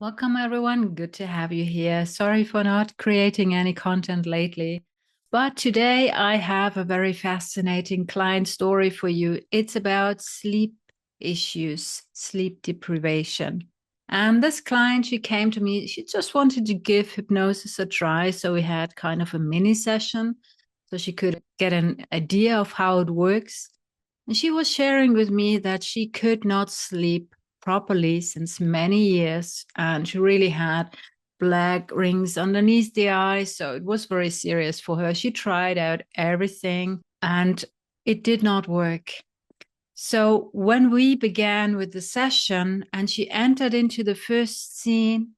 Welcome, everyone. Good to have you here. Sorry for not creating any content lately, but today I have a very fascinating client story for you. It's about sleep issues, sleep deprivation. And this client, she came to me, she just wanted to give hypnosis a try. So we had kind of a mini session so she could get an idea of how it works. And she was sharing with me that she could not sleep properly since many years, and she really had black rings underneath the eyes, so it was very serious for her. She tried out everything and it did not work. So when we began with the session and she entered into the first scene,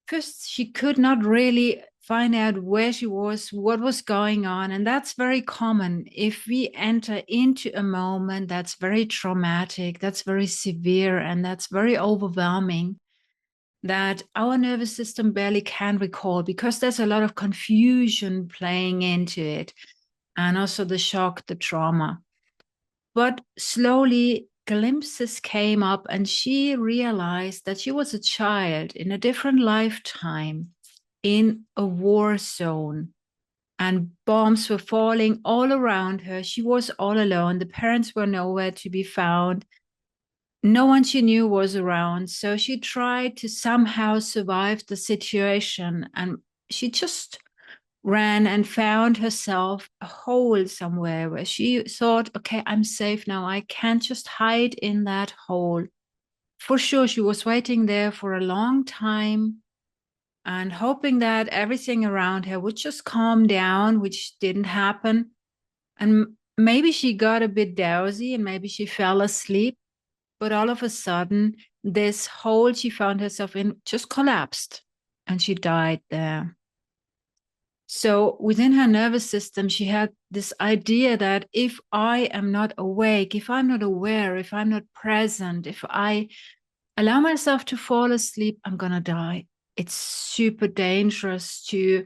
first she could not really find out where she was, what was going on. And that's very common. If we enter into a moment that's very traumatic, that's very severe, and that's very overwhelming, that our nervous system barely can recall because there's a lot of confusion playing into it. And also the shock, the trauma. But slowly, glimpses came up, and she realized that she was a child in a different lifetime in a war zone, and bombs were falling all around her. She was all alone. The parents were nowhere to be found. No one she knew was around. So she tried to somehow survive the situation, and she just ran and found herself a hole somewhere where she thought, okay, I'm safe now. I can't just hide in that hole. For sure, she was waiting there for a long time and hoping that everything around her would just calm down, which didn't happen. And maybe she got a bit drowsy and maybe she fell asleep. But all of a sudden, this hole she found herself in just collapsed and she died there. So within her nervous system, she had this idea that if I am not awake, if I'm not aware, if I'm not present, if I allow myself to fall asleep, I'm going to die. It's super dangerous to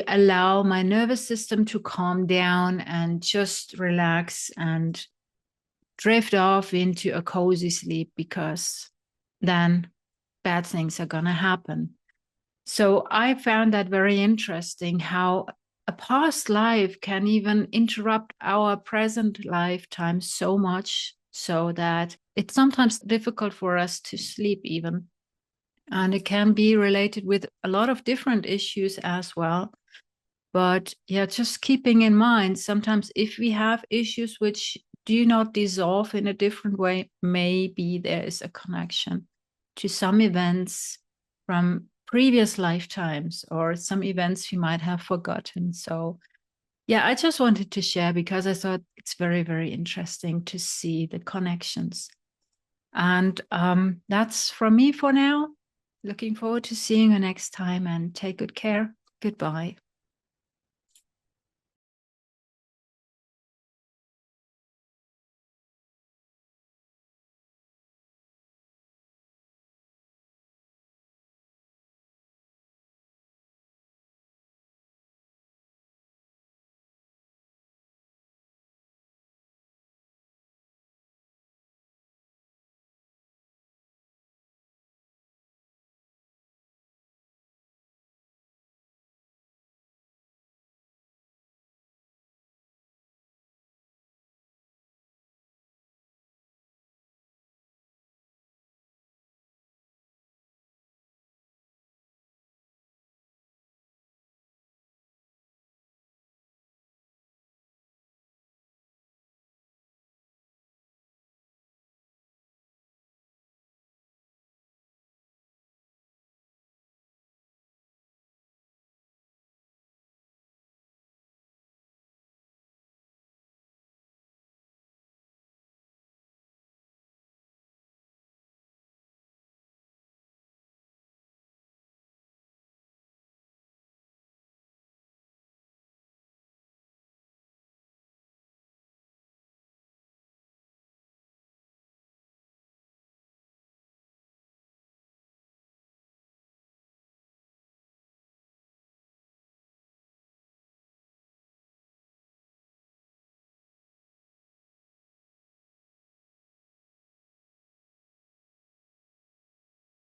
allow my nervous system to calm down and just relax and drift off into a cozy sleep, because then bad things are going to happen. So I found that very interesting, how a past life can even interrupt our present lifetime so much so that it's sometimes difficult for us to sleep even. And it can be related with a lot of different issues as well. But yeah, just keeping in mind, sometimes if we have issues which do not dissolve in a different way, maybe there is a connection to some events from previous lifetimes or some events we might have forgotten. So yeah, I just wanted to share because I thought it's very, very interesting to see the connections. And that's from me for now. Looking forward to seeing you next time, and take good care. Goodbye.